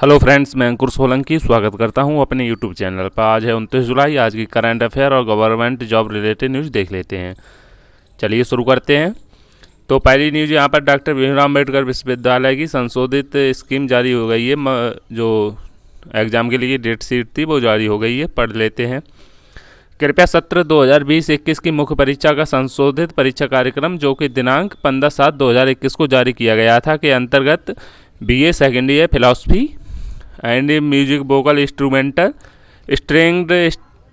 Hello friends, मैं अंकुर सोलंकी स्वागत करता हूं अपने यूट्यूब चैनल पर। आज है 29 जुलाई। आज की करंट अफेयर और गवर्नमेंट जॉब रिलेटेड न्यूज़ देख लेते हैं। चलिए शुरू करते हैं। तो पहली न्यूज़ यहाँ पर डॉक्टर भीमराव अम्बेडकर विश्वविद्यालय की संशोधित स्कीम जारी हो गई है। जो एग्ज़ाम के लिए डेट शीट थी वो जारी हो गई है, पढ़ लेते हैं। कृपया सत्र 2020-21 की मुख्य परीक्षा का संशोधित परीक्षा कार्यक्रम जो कि दिनांक 15/7/2021 को जारी किया गया था के अंतर्गत BA second year philosophy and music vocal instrumental stringed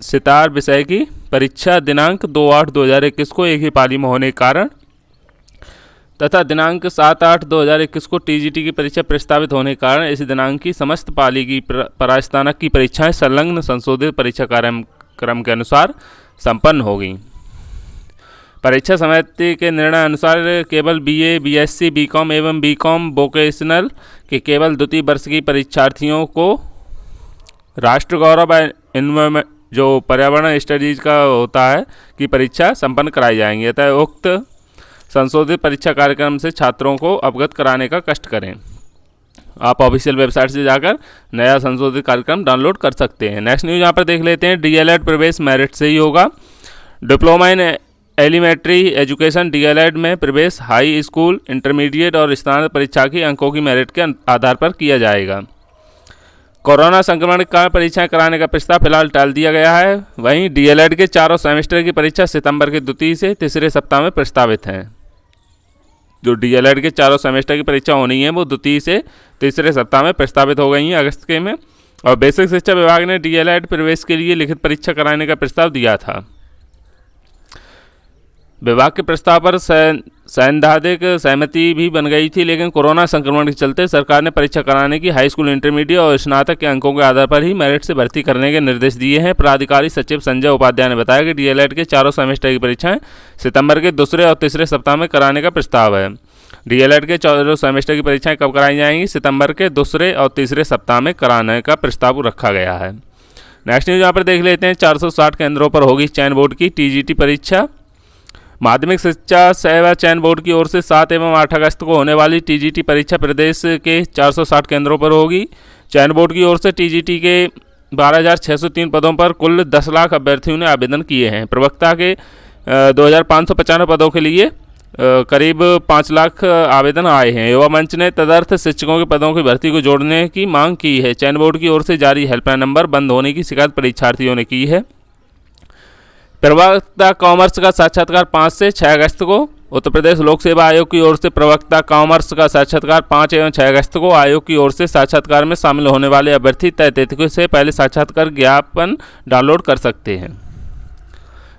sitar विषय की परीक्षा दिनांक 2/8/2021 को एक ही पाली में होने के कारण तथा दिनांक 7/8/2021 को TGT की परीक्षा प्रस्तावित होने के कारण इस दिनांक की समस्त पाली की परास्नातक की परीक्षाएं संलग्न संशोधित परीक्षा कार्यक्रम के अनुसार संपन्न होगी। परीक्षा समिति के निर्णय अनुसार केवल BA, BSc, BCom एवं BCom वोकेशनल के केवल द्वितीय वर्ष की परीक्षार्थियों को राष्ट्र गौरव एनवायरमेंट जो पर्यावरण स्टडीज का होता है की परीक्षा संपन्न कराई जाएंगी। अतः उक्त संशोधित परीक्षा कार्यक्रम से छात्रों को अवगत कराने का कष्ट करें। आप ऑफिशियल वेबसाइट से जाकर नया संशोधित कार्यक्रम डाउनलोड कर सकते हैं। नेक्स्ट न्यूज़ यहाँ पर देख लेते हैं। DLED प्रवेश मेरिट से ही होगा। Diploma in elementary education DLED में प्रवेश हाई स्कूल, इंटरमीडिएट और स्नातक परीक्षा की अंकों की मेरिट के आधार पर किया जाएगा। कोरोना संक्रमण के कारण परीक्षाएं कराने का प्रस्ताव फिलहाल टाल दिया गया है। वहीं DLED के चारों सेमेस्टर की परीक्षा सितंबर के द्वितीय से तीसरे सप्ताह में प्रस्तावित हैं। जो DLED के चारों सेमेस्टर की परीक्षा होनी है वो द्वितीय से तीसरे सप्ताह में प्रस्तावित हो गई हैं अगस्त के में। और बेसिक शिक्षा विभाग ने DLED प्रवेश के लिए लिखित परीक्षा कराने का प्रस्ताव दिया था। विभाग के प्रस्ताव पर सैद्धांतिक सहमति भी बन गई थी, लेकिन कोरोना संक्रमण के चलते सरकार ने परीक्षा कराने की हाई स्कूल, इंटरमीडिएट और स्नातक के अंकों के आधार पर ही मेरिट से भर्ती करने के निर्देश दिए हैं। प्राधिकारी सचिव संजय उपाध्याय ने बताया कि DLED के चारों सेमेस्टर की परीक्षाएं सितंबर के दूसरे और तीसरे सप्ताह में कराने का प्रस्ताव है। DLED के चारों सेमेस्टर की परीक्षाएं कब कराई जाएंगी? सितंबर के दूसरे और तीसरे सप्ताह में कराने का प्रस्ताव रखा गया है। नेक्स्ट न्यूज़ यहाँ पर देख लेते हैं। 460 केंद्रों पर होगी चयन बोर्ड की TGT परीक्षा। माध्यमिक शिक्षा सेवा चयन बोर्ड की ओर से 7 एवं 8 अगस्त को होने वाली TGT परीक्षा प्रदेश के 460 केंद्रों पर होगी। चयन बोर्ड की ओर से TGT के 12,603 पदों पर कुल 10 लाख अभ्यर्थियों ने आवेदन किए हैं। प्रवक्ता के 2,595 पदों के लिए करीब 5 लाख आवेदन आए हैं। युवा मंच ने तदर्थ शिक्षकों के पदों की भर्ती को जोड़ने की मांग की है। चयन बोर्ड की ओर से जारी हेल्पलाइन नंबर बंद होने की शिकायत परीक्षार्थियों ने की है। प्रवक्ता कॉमर्स का साक्षात्कार 5 से 6 अगस्त को। उत्तर प्रदेश लोक सेवा आयोग की ओर से प्रवक्ता कॉमर्स का साक्षात्कार 5 एवं 6 अगस्त को। आयोग की ओर से साक्षात्कार में शामिल होने वाले अभ्यर्थी तय तिथि से पहले साक्षात्कार ज्ञापन डाउनलोड कर सकते हैं।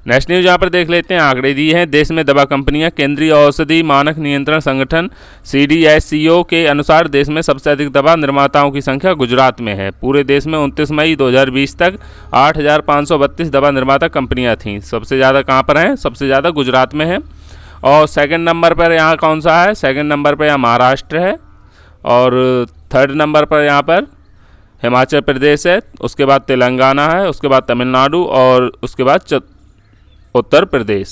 नेक्स्ट न्यूज़ यहाँ पर देख लेते हैं। आंकड़े दिए हैं। देश में दवा कंपनियां। केंद्रीय औषधि मानक नियंत्रण संगठन CDSCO के अनुसार देश में सबसे अधिक दवा निर्माताओं की संख्या गुजरात में है। पूरे देश में 29 मई 2020 तक 8,532 दवा निर्माता कंपनियां थीं। सबसे ज़्यादा कहाँ पर हैं? सबसे ज़्यादा गुजरात में है। और सेकंड नंबर पर यहाँ कौन सा है? सेकंड नंबर पर यहाँ महाराष्ट्र है और थर्ड नंबर पर यहाँ पर हिमाचल प्रदेश है। उसके बाद तेलंगाना है, उसके बाद तमिलनाडु और उसके बाद उत्तर प्रदेश।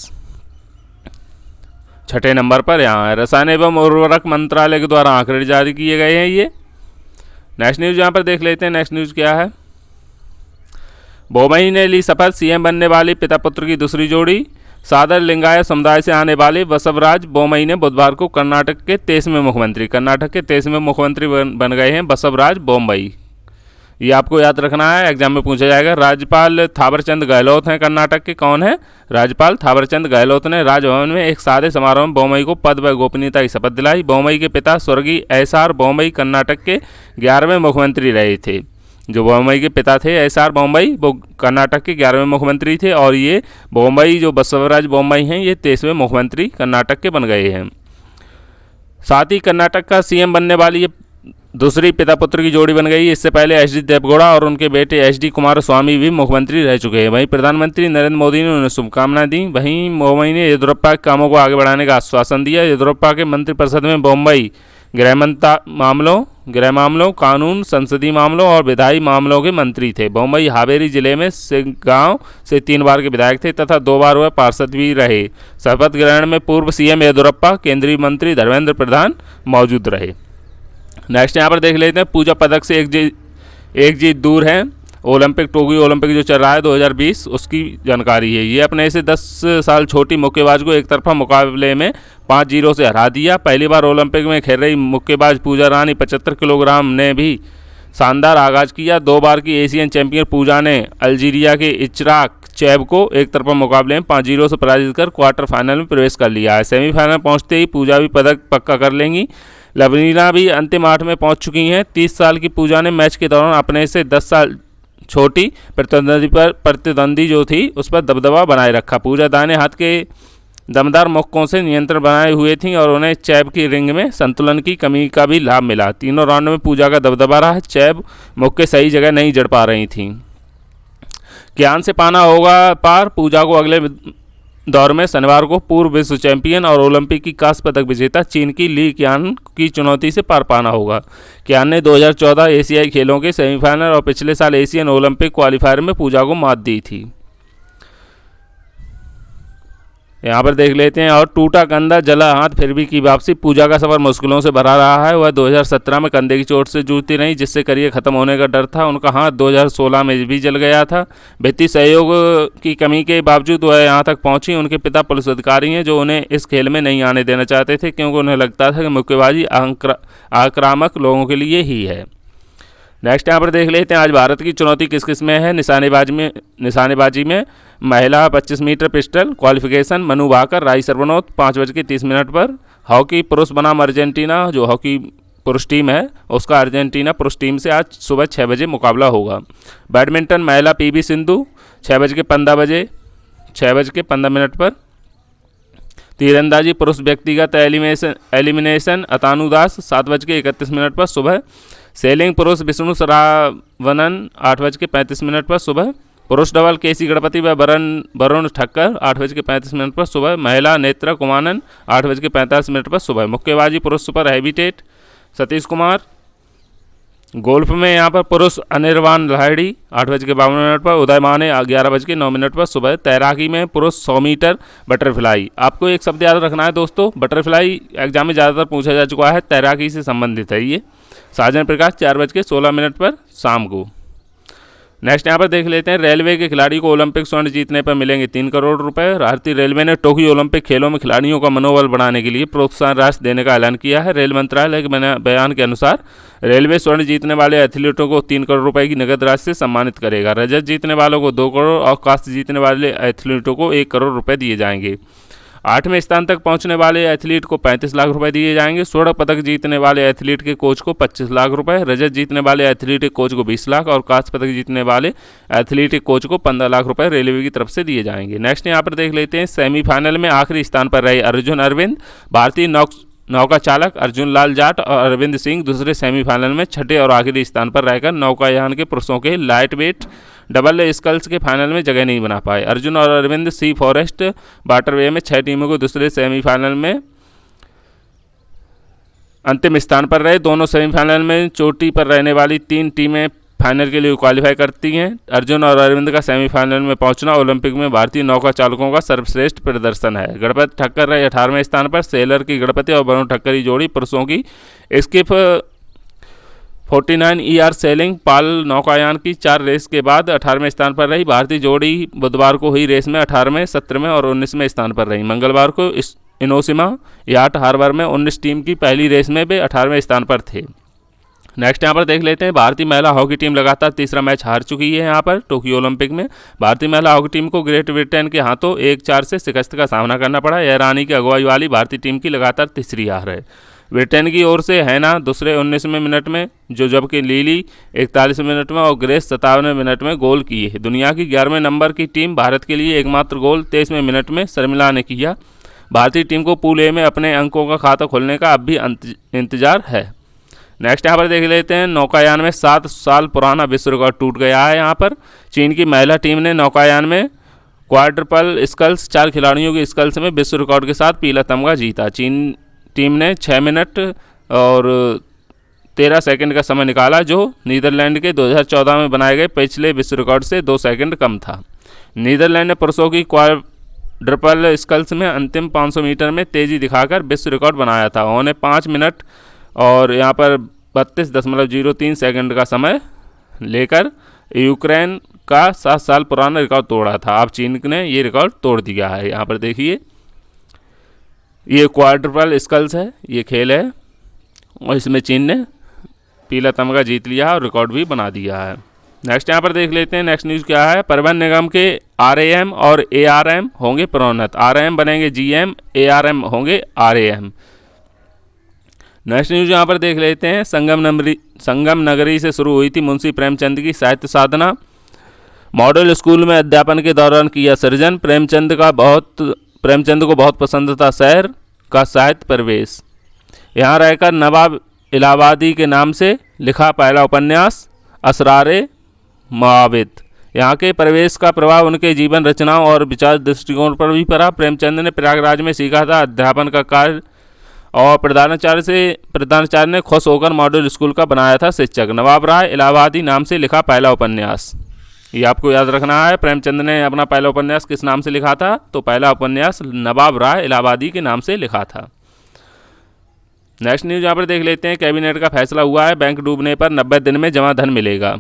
छठे नंबर पर यहाँ है। रसायन एवं उर्वरक मंत्रालय के द्वारा आंकड़े जारी किए गए हैं ये। नेक्स्ट न्यूज़ यहाँ पर देख लेते हैं। नेक्स्ट न्यूज़ क्या है? बोमई ने ली शपथ। CM बनने वाली पिता पुत्र की दूसरी जोड़ी। सादर लिंगायत समुदाय से आने वाले बसवराज बोमई ने बुधवार को कर्नाटक के 23वें मुख्यमंत्री बन गए हैं बसवराज बोमई। ये आपको याद रखना है, एग्जाम में पूछा जाएगा। राज्यपाल थावरचंद गहलोत हैं कर्नाटक के। कौन है? राज्यपाल थावरचंद गहलोत ने राजभवन में एक सादे समारोह में बोमई को पद व गोपनीयता की शपथ दिलाई। बोमई के पिता स्वर्गीय SR बोमई कर्नाटक के 11वें मुख्यमंत्री रहे थे। जो बोमई के पिता थे SR बोमई, वो कर्नाटक के 11वें मुख्यमंत्री थे। और ये बोमई जो बसवराज बोमई हैं ये 23वें मुख्यमंत्री कर्नाटक के बन गए हैं। साथ ही कर्नाटक का CM बनने वाली ये दूसरी पिता पुत्र की जोड़ी बन गई। इससे पहले HD देवगौड़ा और उनके बेटे HD कुमारस्वामी भी मुख्यमंत्री रह चुके हैं। वहीं प्रधानमंत्री नरेंद्र मोदी ने उन्हें शुभकामनाएं दी। वहीं बोमई ने येदियुरप्पा के कामों को आगे बढ़ाने का आश्वासन दिया। येदियुरप्पा के मंत्रिपरिषद में बोमई गृह मामलों, कानून, संसदीय मामलों और विधायी मामलों के मंत्री थे। बोमई हावेरी जिले में गांव से 3 बार के विधायक थे तथा 2 बार वह पार्षद भी रहे। शपथ ग्रहण में पूर्व CM येदियुरप्पा, केंद्रीय मंत्री धर्मेंद्र प्रधान मौजूद रहे। नेक्स्ट यहाँ पर देख लेते हैं, पूजा पदक से एक जीत दूर है। टोक्यो ओलंपिक जो चल रहा है 2020, उसकी जानकारी है। ये अपने से 10 साल छोटी मुक्केबाज को एक तरफा मुकाबले में 5-0 से हरा दिया। पहली बार ओलंपिक में खेल रही मुक्केबाज पूजा रानी 75 किलोग्राम ने भी शानदार आगाज किया। 2 बार की एशियन चैंपियन पूजा ने अल्जीरिया के इचराक चैब को एक तरफा मुकाबले में 5-0 से पराजित कर क्वार्टर फाइनल में प्रवेश कर लिया है। सेमीफाइनल पहुंचते ही पूजा भी पदक पक्का कर लेंगी। लवलीना भी अंतिम 8 में पहुंच चुकी हैं। 30 साल की पूजा ने मैच के दौरान अपने से 10 साल छोटी प्रतिद्वंदी जो थी उस पर दबदबा बनाए रखा। पूजा दाहिने हाथ के दमदार मुक्कों से नियंत्रण बनाए हुए थी और उन्हें चैब की रिंग में संतुलन की कमी का भी लाभ मिला। तीनों राउंड में पूजा का दबदबा रहा। चैब मुक्के सही जगह नहीं जड़ पा रही थीं। क्यान से पाना होगा पार। पूजा को अगले दौर में शनिवार को पूर्व विश्व चैंपियन और ओलंपिक की कांस्य पदक विजेता चीन की ली क्यान की चुनौती से पार पाना होगा। क्यान ने 2014 एशियाई खेलों के सेमीफाइनल और पिछले साल एशियन ओलंपिक क्वालिफायर में पूजा को मात दी थी। यहाँ पर देख लेते हैं, और टूटा कंधा जला हाथ फिर भी की वापसी। पूजा का सफर मुश्किलों से भरा रहा है। वह 2017 में कंधे की चोट से जूझती रही, जिससे करियर खत्म होने का डर था। उनका हाथ 2016 में भी जल गया था। वित्तीय सहयोग की कमी के बावजूद वह यहाँ तक पहुंची। उनके पिता पुलिस अधिकारी हैं जो उन्हें इस खेल में नहीं आने देना चाहते थे, क्योंकि उन्हें लगता था कि मुक्केबाजी आक्रामक लोगों के लिए ही है। नेक्स्ट यहाँ पर देख लेते हैं, आज भारत की चुनौती किस किस में है। निशानेबाजी में महिला 25 metre pistol qualification Manu Bhaker राई सर्वनोत 5:30 पर। हॉकी पुरुष बनाम अर्जेंटीना, जो हॉकी पुरुष टीम है उसका अर्जेंटीना पुरुष टीम से आज सुबह 6 बजे मुकाबला होगा। बैडमिंटन महिला PV सिंधु 6:15 पर। तीरंदाजी पुरुष व्यक्तिगत एलिमिनेशन अतानु दास 7:31 पर सुबह। सेलिंग पुरुष विष्णु सरावनन 8:35 पर सुबह। पुरुष डबल केसी गणपति व वरुण ठक्कर 8:35 पर सुबह। महिला नेत्रा कुमानन 8:45 पर सुबह। मुक्केबाजी पुरुष सुपर हैवीटेट सतीश कुमार। गोल्फ में यहाँ पर पुरुष अनिर्वाण लाहिड़ी 8:52 पर। उदय माने 11:09 पर सुबह। तैराकी में पुरुष 100 मीटर बटरफ्लाई। आपको एक शब्द याद रखना है दोस्तों, बटरफ्लाई एग्जाम में ज़्यादातर पूछा जा चुका है, तैराकी से संबंधित है ये। साजन प्रकाश 4:16 पर शाम को। नेक्स्ट यहाँ पर देख लेते हैं, रेलवे के खिलाड़ी को ओलंपिक स्वर्ण जीतने पर मिलेंगे 3 करोड़ रुपए। भारतीय रेलवे ने टोक्यो ओलंपिक खेलों में खिलाड़ियों का मनोबल बढ़ाने के लिए प्रोत्साहन राशि देने का ऐलान किया है। रेल मंत्रालय के बयान के अनुसार रेलवे स्वर्ण जीतने वाले एथलीटों को 3 करोड़ रुपए की नकद राशि से सम्मानित करेगा। रजत जीतने वालों को 2 करोड़ और कांस्य जीतने वाले एथलीटों को 1 करोड़ रुपये दिए जाएंगे। 8वें स्थान तक पहुंचने वाले एथलीट को 35 लाख रुपए दिए जाएंगे। स्वर्ण पदक जीतने वाले एथलीट के कोच को 25 लाख रुपए, रजत जीतने वाले एथलीट के कोच को 20 लाख और कांस्य पदक जीतने वाले एथलीट के कोच को 15 लाख रुपए रेलवे की तरफ से दिए जाएंगे। नेक्स्ट यहाँ पर देख लेते हैं, सेमीफाइनल में आखिरी स्थान पर रहे अर्जुन अरविंद। भारतीय नौका चालक अर्जुन लाल जाट और अरविंद सिंह दूसरे सेमीफाइनल में छठे और आखिरी स्थान पर रहकर नौकायान के पुरुषों के लाइट वेट डबल स्कल्स के फाइनल में जगह नहीं बना पाए। अर्जुन और अरविंद सी फॉरेस्ट वाटरवे में 6 टीमों को दूसरे सेमीफाइनल में अंतिम स्थान पर रहे। दोनों सेमीफाइनल में चोटी पर रहने वाली 3 टीमें फाइनल के लिए क्वालिफाई करती हैं। अर्जुन और अरविंद का सेमीफाइनल में पहुंचना ओलंपिक में भारतीय नौका चालकों का सर्वश्रेष्ठ प्रदर्शन है। गणपति ठक्कर रहे 18वें स्थान पर। सेलर की गणपति और वरुण ठक्कर की जोड़ी पुरुषों की स्किप 49 ER सेलिंग पाल नौकायान की 4 रेस के बाद 18वें स्थान पर रही। भारतीय जोड़ी बुधवार को हुई रेस में 18वें, 17वें और 19वें स्थान पर रही। मंगलवार को इनोशिमा याट हार्बर में 19 टीम की पहली रेस में वे 18वें स्थान पर थे। नेक्स्ट यहाँ पर देख लेते हैं, भारतीय महिला हॉकी टीम लगातार तीसरा मैच हार चुकी है। यहाँ पर टोक्यो ओलंपिक में भारतीय महिला हॉकी टीम को ग्रेट ब्रिटेन के हाथों 1-4 से शिकस्त का सामना करना पड़ा। यह रानी की अगुवाई वाली भारतीय टीम की लगातार तीसरी हार है। ब्रिटेन की ओर से हैना दूसरे 19वें मिनट में, जो जबकि लीली 41वें मिनट में और ग्रेस 57वें मिनट में गोल किए है। दुनिया की 11वें नंबर की टीम भारत के लिए एकमात्र गोल 23वें मिनट में शर्मिला ने किया। भारतीय टीम को पूल ए में अपने अंकों का खाता खोलने का अब भी इंतजार है। नेक्स्ट यहाँ पर देख लेते हैं, नौकायान में 7 साल पुराना विश्व रिकॉर्ड टूट गया है। यहाँ पर चीन की महिला टीम ने नौकायान में क्वाड्रपल स्कल्स 4 खिलाड़ियों की स्कल्स में विश्व रिकॉर्ड के साथ पीला तमगा जीता। चीन टीम ने 6 मिनट और 13 सेकंड का समय निकाला, जो नीदरलैंड के 2014 में बनाए गए पिछले विश्व रिकॉर्ड से 2 सेकंड कम था। नीदरलैंड ने पुरुषों की क्वाड्रपल स्कल्स में अंतिम 500 मीटर में तेजी दिखाकर विश्व रिकॉर्ड बनाया था। उन्होंने 5 मिनट और यहाँ पर 32.03 सेकंड का समय लेकर यूक्रेन का 7 साल पुराना रिकॉर्ड तोड़ा था। अब चीन ने ये रिकॉर्ड तोड़ दिया है। यहाँ पर देखिए, ये क्वाड्रपल स्कल्स है, ये खेल है और इसमें चीन ने पीला तमगा जीत लिया और रिकॉर्ड भी बना दिया है। नेक्स्ट यहाँ पर देख लेते हैं, नेक्स्ट न्यूज़ क्या है। परिवहन निगम के आरएएम और एआरएम होंगे प्रोन्नत। आरएएम बनेंगे जीएम, एआरएम होंगे आरएएम। नेक्स्ट न्यूज़ यहाँ पर देख लेते हैं, संगम नगरी से शुरू हुई थी मुंशी प्रेमचंद की साहित्य साधना। मॉडल स्कूल में अध्यापन के दौरान किया सृजन। प्रेमचंद को बहुत पसंद था शहर का साहित्य प्रवेश। यहाँ रहकर नवाब इलाहाबादी के नाम से लिखा पहला उपन्यास असरारे मुआविद। यहाँ के प्रवेश का प्रभाव उनके जीवन रचनाओं और विचार दृष्टिकोण पर भी पड़ा। प्रेमचंद ने प्रयागराज में सीखा था अध्यापन का कार्य और प्रधानाचार्य ने खुश होकर मॉडल स्कूल का बनाया था शिक्षक। नवाब राय इलाहाबादी नाम से लिखा पहला उपन्यास, ये आपको याद रखना है। प्रेमचंद ने अपना पहला उपन्यास किस नाम से लिखा था? तो पहला उपन्यास नवाब राय इलाहाबादी के नाम से लिखा था। नेक्स्ट न्यूज़ यहाँ पर देख लेते हैं, कैबिनेट का फैसला हुआ है, बैंक डूबने पर 90 दिन में जमा धन मिलेगा।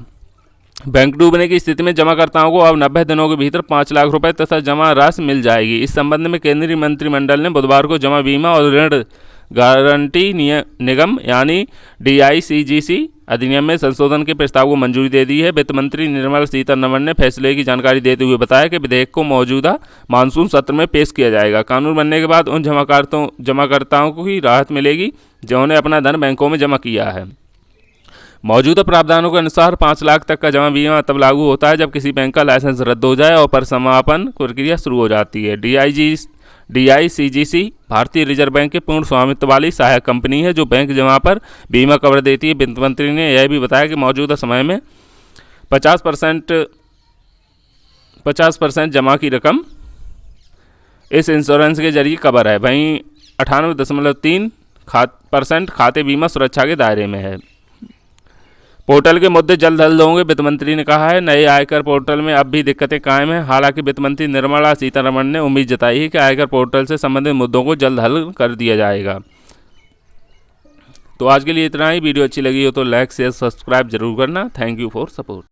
बैंक डूबने की स्थिति में जमाकर्ताओं को अब 90 दिनों के भीतर 5 लाख रुपए तथा जमा राशि मिल जाएगी। इस संबंध में केंद्रीय मंत्रिमंडल ने बुधवार को जमा बीमा और ऋण गारंटी निगम यानी DICGC अधिनियम में संशोधन के प्रस्ताव को मंजूरी दे दी है। वित्त मंत्री निर्मला सीतारमण ने फैसले की जानकारी देते हुए बताया कि विधेयक को मौजूदा मानसून सत्र में पेश किया जाएगा। कानून बनने के बाद उन जमाकर्ताओं को ही राहत मिलेगी जिन्होंने अपना धन बैंकों में जमा किया है। मौजूदा प्रावधानों के अनुसार 5 लाख तक का जमा बीमा तब लागू होता है जब किसी बैंक का लाइसेंस रद्द हो जाए और परिसमापन प्रक्रिया शुरू हो जाती है। DICGC भारतीय रिजर्व बैंक के पूर्ण स्वामित्व वाली सहायक कंपनी है जो बैंक जमा पर बीमा कवर देती है। वित्त मंत्री ने यह भी बताया कि मौजूदा समय में 50% जमा की रकम इस इंश्योरेंस के जरिए कवर है। वहीं 98.3% खाते बीमा सुरक्षा के दायरे में है। पोर्टल के मुद्दे जल्द हल होंगे, वित्त मंत्री ने कहा है। नए आयकर पोर्टल में अब भी दिक्कतें कायम हैं। हालांकि वित्त मंत्री निर्मला सीतारमण ने उम्मीद जताई है कि आयकर पोर्टल से संबंधित मुद्दों को जल्द हल कर दिया जाएगा। तो आज के लिए इतना ही। वीडियो अच्छी लगी हो तो लाइक शेयर सब्सक्राइब जरूर करना। Thank you for support.